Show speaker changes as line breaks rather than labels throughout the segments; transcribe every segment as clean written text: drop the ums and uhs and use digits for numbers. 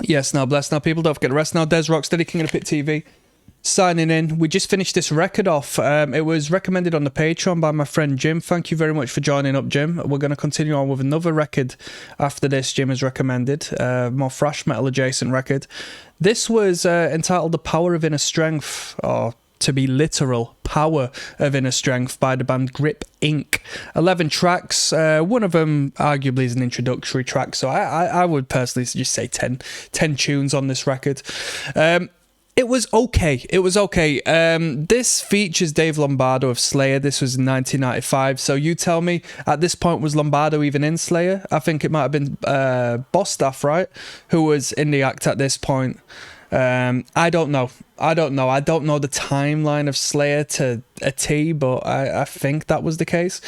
Yes, now bless now people. Don't forget to rest now. Des Rocksteady, King of the Pit TV, signing in. We just finished this record off. It was recommended on the Patreon by my friend Jim. Thank you very much for joining up, Jim. We're going to continue on with another record after this. Jim has recommended more thrash metal adjacent record. This was entitled "The Power of Inner Strength," or to be literal, Power of Inner Strength, by the band Grip Inc. 11 tracks. One of them arguably is an introductory track, so I would personally just say 10 tunes on this record. It was okay. It was okay. This features Dave Lombardo of Slayer. This was in 1995. So you tell me, at this point, was Lombardo even in Slayer? I think it might have been Bostaff, right? Who was in the act at this point. I don't know. I don't know the timeline of Slayer to a T, but I think that was the case.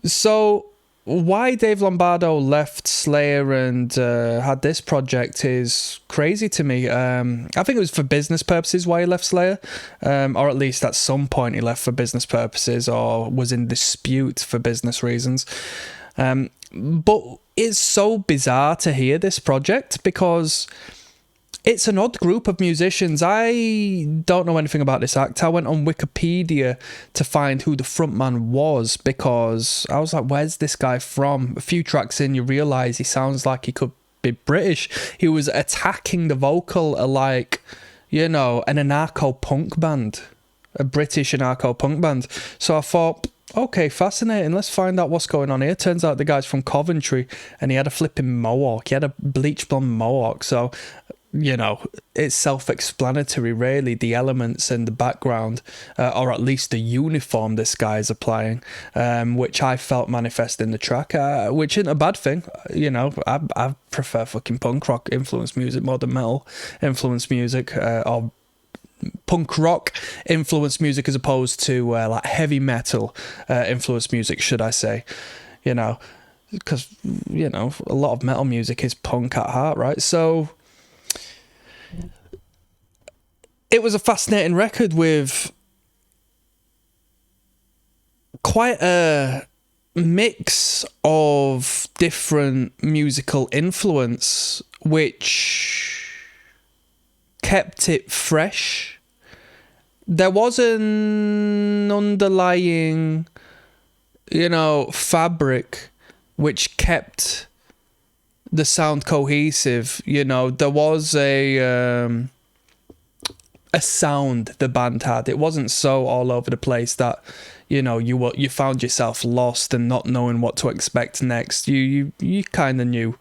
So why Dave Lombardo left Slayer and had this project is crazy to me. I think it was for business purposes why he left Slayer, or at least at some point he left for business purposes or was in dispute for business reasons. But it's so bizarre to hear this project because it's an odd group of musicians. I don't know anything about this act. I went on Wikipedia to find who the frontman was because I was like, where's this guy from? A few tracks in, you realise he sounds like he could be British. He was attacking the vocal like, you know, an anarcho-punk band. A British anarcho-punk band. So I thought, okay, fascinating. Let's find out what's going on here. Turns out the guy's from Coventry and he had a flipping mohawk. He had a bleach blonde mohawk. So, you know, it's self-explanatory, really, the elements and the background, or at least the uniform this guy is applying, which I felt manifest in the track, which isn't a bad thing. You know, I prefer fucking punk rock influenced music more than metal influenced music, or punk rock influenced music as opposed to like heavy metal influenced music, should I say, you know, because, you know, a lot of metal music is punk at heart, right? So it was a fascinating record with quite a mix of different musical influence, which kept it fresh. There was an underlying, you know, fabric which kept the sound cohesive. You know, there was a sound the band had. It wasn't so all over the place that, you know, you found yourself lost and not knowing what to expect next. You kind of knew,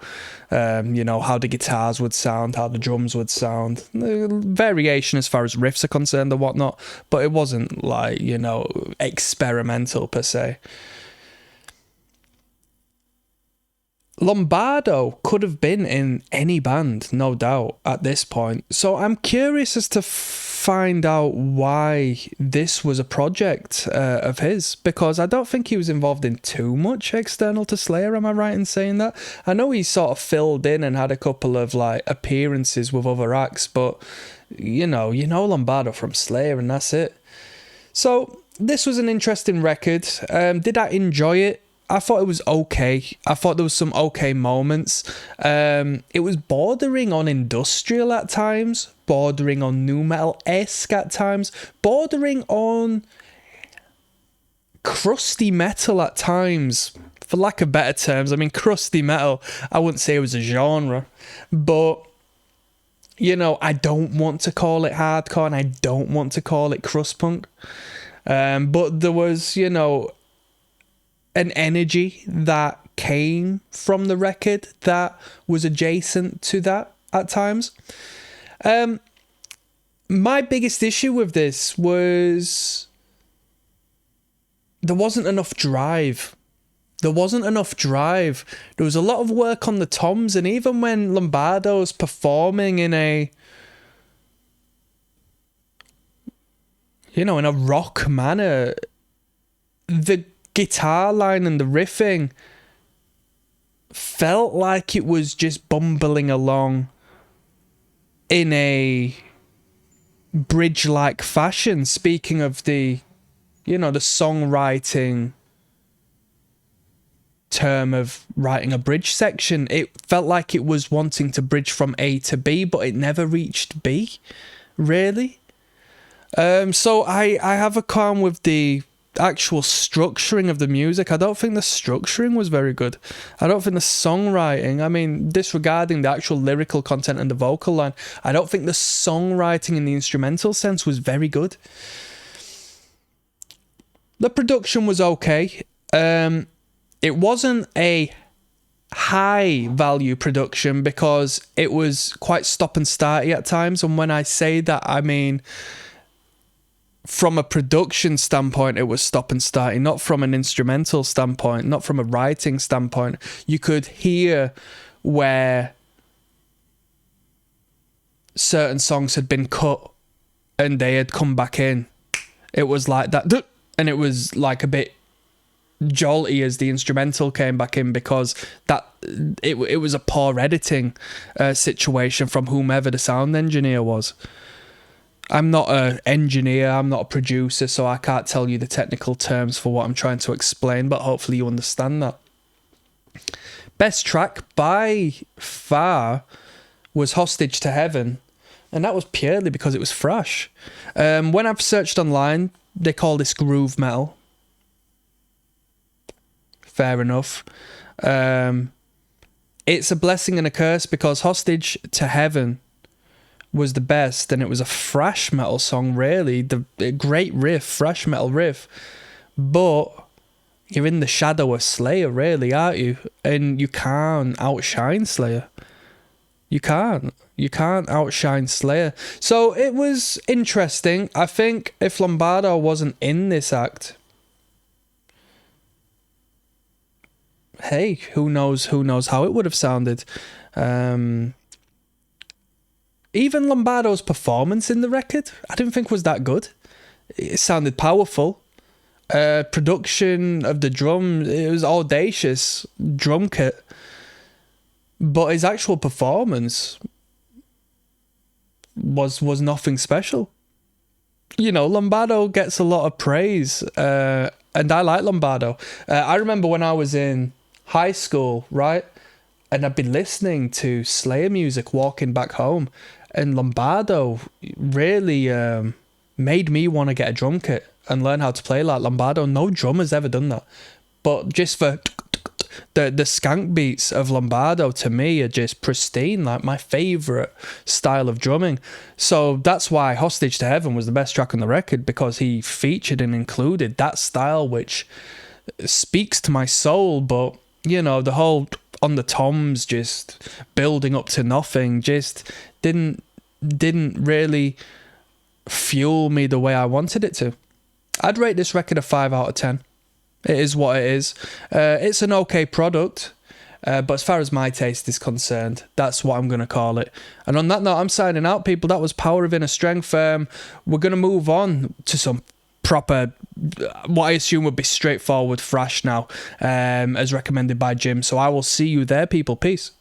you know, how the guitars would sound, how the drums would sound, variation as far as riffs are concerned and whatnot, but it wasn't like, you know, experimental per se. Lombardo could have been in any band, no doubt, at this point. So I'm curious as to find out why this was a project of his, because I don't think he was involved in too much external to Slayer. Am I right in saying that? I know he sort of filled in and had a couple of like appearances with other acts, but you know Lombardo from Slayer and that's it. So this was an interesting record. Did I enjoy it? I thought it was okay. I thought there was some okay moments. It was bordering on industrial at times, bordering on nu metal-esque at times, bordering on crusty metal at times, for lack of better terms. I mean, crusty metal, I wouldn't say it was a genre, but, you know, I don't want to call it hardcore and I don't want to call it crust punk. But there was, you know, an energy that came from the record that was adjacent to that at times. My biggest issue with this was there wasn't enough drive. There wasn't enough drive. There was a lot of work on the toms, and even when Lombardo's performing in a, you know, in a rock manner, the guitar line and the riffing felt like it was just bumbling along in a bridge-like fashion. Speaking of the, you know, the songwriting term of writing a bridge section. It felt like it was wanting to bridge from A to B, but it never reached B, really. So I have a qualm with the actual structuring of the music. I don't think the structuring was very good. I don't think the songwriting, I mean, disregarding the actual lyrical content and the vocal line, I don't think the songwriting in the instrumental sense was very good. The production was okay. It wasn't a high value production because it was quite stop and starty at times. And when I say that, I mean, from a production standpoint, it was stop and starty, not from an instrumental standpoint, not from a writing standpoint. You could hear where certain songs had been cut and they had come back in. It was like that, and it was like a bit jolty as the instrumental came back in, because that it was a poor editing situation from whomever the sound engineer was. I'm not an engineer, I'm not a producer, so I can't tell you the technical terms for what I'm trying to explain, but hopefully you understand that. Best track by far was Hostage to Heaven, and that was purely because it was fresh. When I've searched online, they call this groove metal. Fair enough. It's a blessing and a curse because Hostage to Heaven was the best, and it was a thrash metal song, really. The great riff, thrash metal riff. But you're in the shadow of Slayer, really, aren't you? And you can't outshine Slayer. You can't. You can't outshine Slayer. So it was interesting. I think if Lombardo wasn't in this act, hey, who knows how it would have sounded. Even Lombardo's performance in the record, I didn't think was that good. It sounded powerful. Production of the drum, it was audacious drum kit. But his actual performance was nothing special. You know, Lombardo gets a lot of praise, and I like Lombardo. I remember when I was in high school, right? And I'd been listening to Slayer music walking back home, and Lombardo really made me want to get a drum kit and learn how to play like Lombardo. No drummer's ever done that. But just for the skank beats of Lombardo, to me, are just pristine, like my favourite style of drumming. So that's why Hostage to Heaven was the best track on the record, because he featured and included that style, which speaks to my soul. But, you know, the whole on the toms just building up to nothing just didn't really fuel me the way I wanted it to. I'd rate this record a 5 out of 10. It is what it is. It's an okay product, but as far as my taste is concerned, that's what I'm going to call it. And on that note, I'm signing out, people. That was Power of Inner Strength. We're going to move on to some proper, what I assume would be straightforward thrash now, as recommended by Jim. So I will see you there, people. Peace.